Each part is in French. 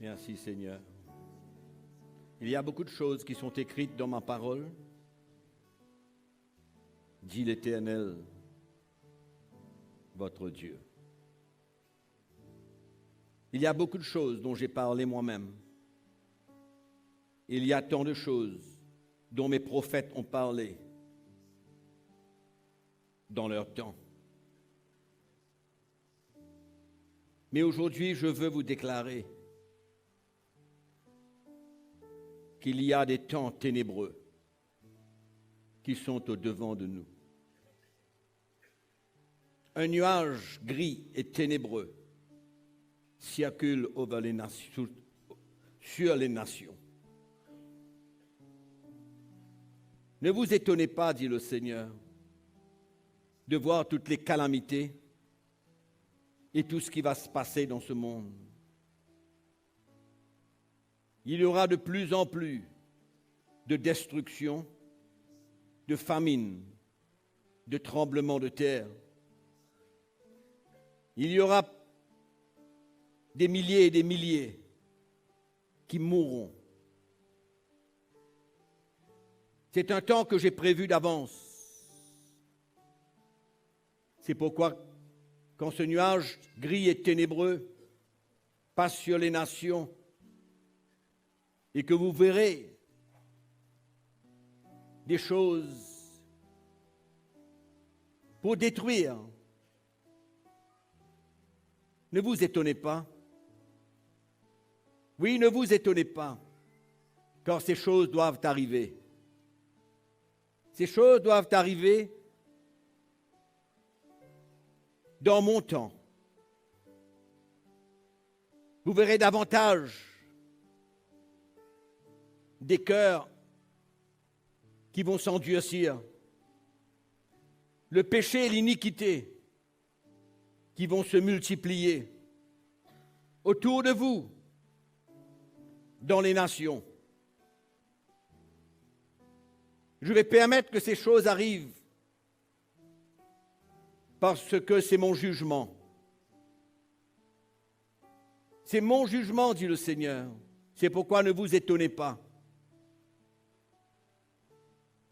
Merci Seigneur. Il y a beaucoup de choses qui sont écrites dans ma parole, dit l'Éternel, votre Dieu. Il y a beaucoup de choses dont j'ai parlé moi-même. Il y a tant de choses dont mes prophètes ont parlé dans leur temps. Mais aujourd'hui, je veux vous déclarer qu'il y a des temps ténébreux qui sont au-devant de nous. Un nuage gris et ténébreux circule sur les nations. Ne vous étonnez pas, dit le Seigneur, de voir toutes les calamités et tout ce qui va se passer dans ce monde. Il y aura de plus en plus de destruction, de famine, de tremblements de terre. Il y aura des milliers et des milliers qui mourront. C'est un temps que j'ai prévu d'avance. C'est pourquoi, quand ce nuage gris et ténébreux passe sur les nations et que vous verrez des choses pour détruire, ne vous étonnez pas. Oui, ne vous étonnez pas, car ces choses doivent arriver. Ces choses doivent arriver dans mon temps. Vous verrez davantage des cœurs qui vont s'endurcir, le péché et l'iniquité qui vont se multiplier autour de vous, dans les nations. Je vais permettre que ces choses arrivent parce que c'est mon jugement. C'est mon jugement, dit le Seigneur. C'est pourquoi ne vous étonnez pas.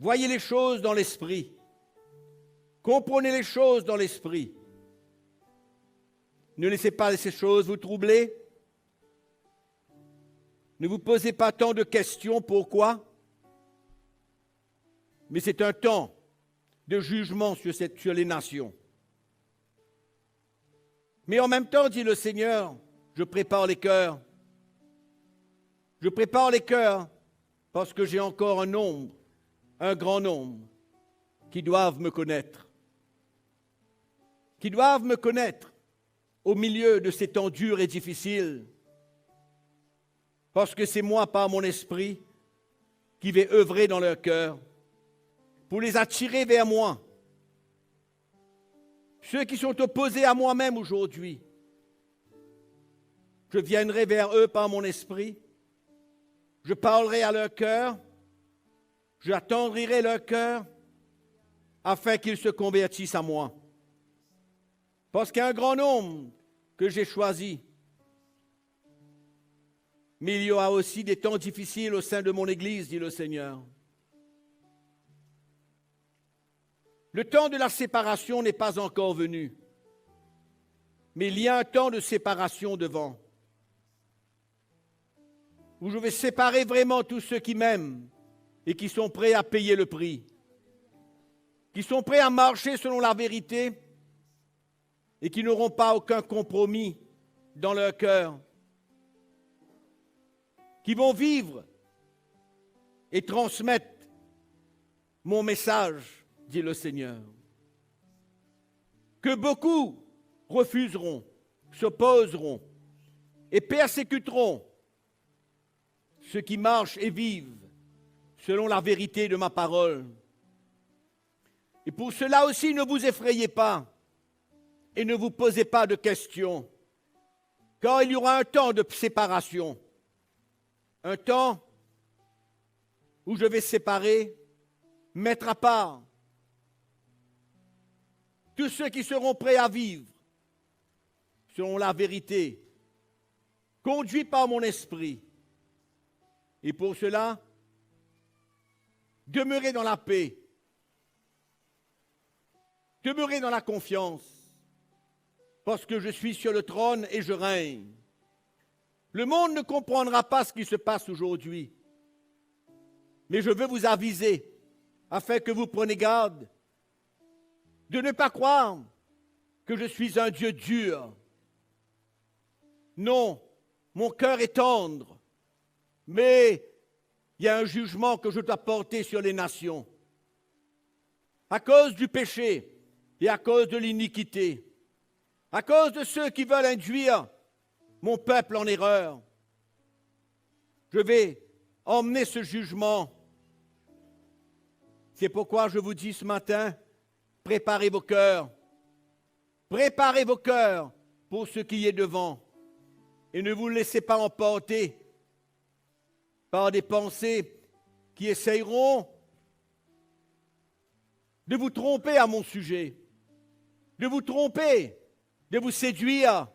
Voyez les choses dans l'esprit. Comprenez les choses dans l'esprit. Ne laissez pas ces choses vous troubler. Ne vous posez pas tant de questions. Pourquoi? Mais c'est un temps de jugement sur les nations. Mais en même temps, dit le Seigneur, je prépare les cœurs. Je prépare les cœurs parce que j'ai encore un grand nombre, qui doivent me connaître. Qui doivent me connaître au milieu de ces temps durs et difficiles. Parce que c'est moi, par mon esprit, qui vais œuvrer dans leur cœur pour les attirer vers moi. Ceux qui sont opposés à moi-même aujourd'hui, je viendrai vers eux par mon esprit, je parlerai à leur cœur, j'attendrirai leur cœur afin qu'ils se convertissent à moi. Parce qu'il y a un grand nombre que j'ai choisi. Mais il y aura aussi des temps difficiles au sein de mon Église, dit le Seigneur. Le temps de la séparation n'est pas encore venu. Mais il y a un temps de séparation devant. Où je vais séparer vraiment tous ceux qui m'aiment et qui sont prêts à payer le prix. Qui sont prêts à marcher selon la vérité et qui n'auront pas aucun compromis dans leur cœur. Qui vont vivre et transmettre mon message, dit le Seigneur. Que beaucoup refuseront, s'opposeront et persécuteront ceux qui marchent et vivent selon la vérité de ma parole. Et pour cela aussi, ne vous effrayez pas et ne vous posez pas de questions, car il y aura un temps de séparation. Un temps où je vais séparer, mettre à part tous ceux qui seront prêts à vivre selon la vérité conduit par mon esprit. Et pour cela, demeurez dans la paix, demeurez dans la confiance, parce que je suis sur le trône et je règne. Le monde ne comprendra pas ce qui se passe aujourd'hui, mais je veux vous aviser, afin que vous preniez garde, de ne pas croire que je suis un Dieu dur. Non, mon cœur est tendre, mais il y a un jugement que je dois porter sur les nations. À cause du péché et à cause de l'iniquité, à cause de ceux qui veulent induire mon peuple en erreur, je vais emmener ce jugement. C'est pourquoi je vous dis ce matin, préparez vos cœurs pour ce qui est devant. Et ne vous laissez pas emporter par des pensées qui essayeront de vous tromper à mon sujet, de vous tromper, de vous séduire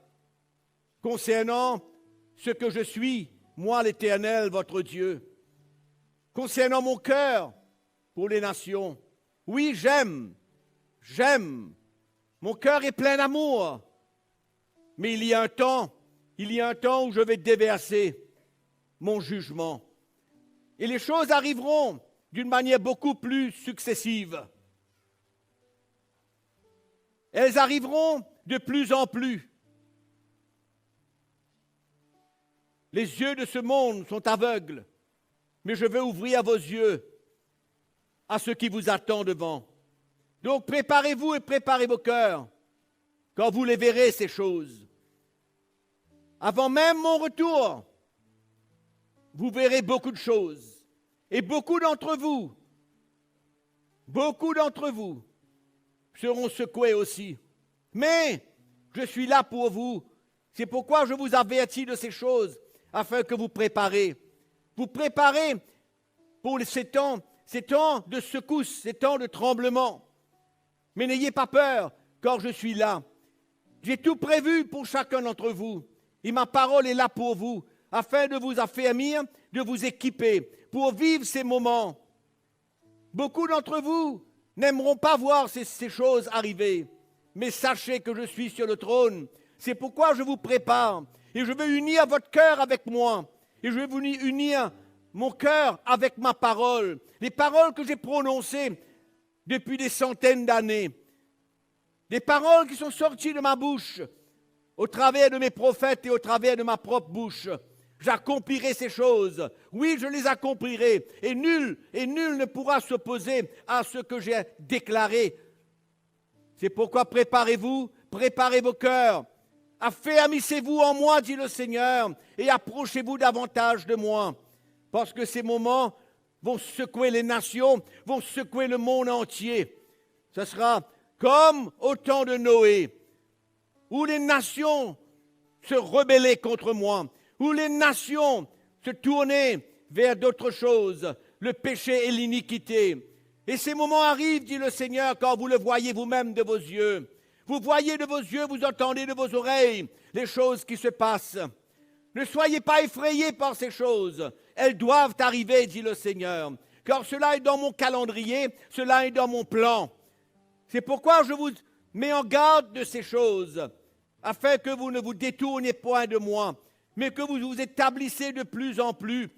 concernant ce que je suis, moi l'Éternel, votre Dieu, concernant mon cœur pour les nations. Oui, j'aime, mon cœur est plein d'amour, mais il y a un temps où je vais déverser mon jugement. Et les choses arriveront d'une manière beaucoup plus successive. Elles arriveront de plus en plus. Les yeux de ce monde sont aveugles, mais je veux ouvrir vos yeux à ce qui vous attend devant. Donc préparez-vous et préparez vos cœurs quand vous les verrez, ces choses. Avant même mon retour, vous verrez beaucoup de choses. Et beaucoup d'entre vous seront secoués aussi. Mais je suis là pour vous. C'est pourquoi je vous avertis de ces choses, afin que vous préparez. Vous préparez pour ces temps de secousse, ces temps de tremblement. Mais n'ayez pas peur, car je suis là. J'ai tout prévu pour chacun d'entre vous. Et ma parole est là pour vous, afin de vous affermir, de vous équiper, pour vivre ces moments. Beaucoup d'entre vous n'aimeront pas voir ces choses arriver, mais sachez que je suis sur le trône. C'est pourquoi je vous prépare, et je veux unir votre cœur avec moi, et je vais vous unir mon cœur avec ma parole, les paroles que j'ai prononcées depuis des centaines d'années, des paroles qui sont sorties de ma bouche, au travers de mes prophètes et au travers de ma propre bouche. J'accomplirai ces choses. Oui, je les accomplirai. Et nul ne pourra s'opposer à ce que j'ai déclaré. C'est pourquoi préparez-vous, préparez vos cœurs. Affermissez-vous en moi, dit le Seigneur, et approchez-vous davantage de moi. Parce que ces moments vont secouer les nations, vont secouer le monde entier. Ce sera comme au temps de Noé, où les nations se rebellaient contre moi, où les nations se tournaient vers d'autres choses, le péché et l'iniquité. Et ces moments arrivent, dit le Seigneur, quand vous le voyez vous-même de vos yeux. Vous voyez de vos yeux, vous entendez de vos oreilles les choses qui se passent. Ne soyez pas effrayés par ces choses. Elles doivent arriver, dit le Seigneur, car cela est dans mon calendrier, cela est dans mon plan. C'est pourquoi je vous mets en garde de ces choses, afin que vous ne vous détourniez point de moi, mais que vous vous établissez de plus en plus.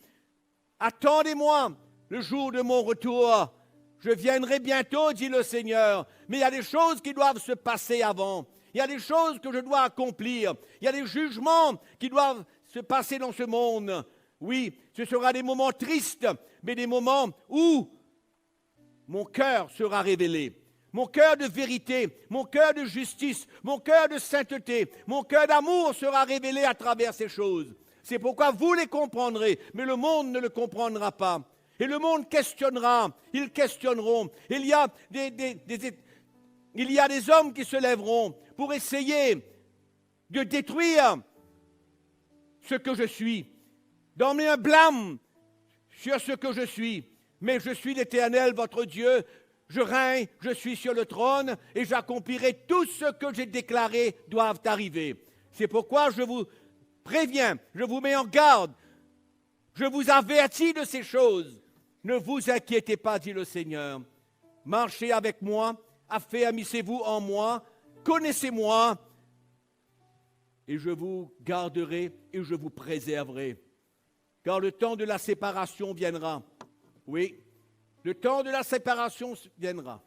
Attendez-moi le jour de mon retour. Je viendrai bientôt, dit le Seigneur, mais il y a des choses qui doivent se passer avant. Il y a des choses que je dois accomplir. Il y a des jugements qui doivent se passer dans ce monde. Oui, ce sera des moments tristes, mais des moments où mon cœur sera révélé. Mon cœur de vérité, mon cœur de justice, mon cœur de sainteté, mon cœur d'amour sera révélé à travers ces choses. C'est pourquoi vous les comprendrez, mais le monde ne le comprendra pas. Et le monde questionnera, ils questionneront. Il y a des hommes qui se lèveront pour essayer de détruire ce que je suis, d'emmener un blâme sur ce que je suis. Mais je suis l'Éternel, votre Dieu. Je règne, je suis sur le trône et j'accomplirai tout ce que j'ai déclaré doivent arriver. C'est pourquoi je vous préviens, je vous mets en garde, je vous avertis de ces choses. Ne vous inquiétez pas, dit le Seigneur. Marchez avec moi, affermissez-vous en moi, connaissez-moi, et je vous garderai et je vous préserverai. Car le temps de la séparation viendra. Oui, le temps de la séparation viendra.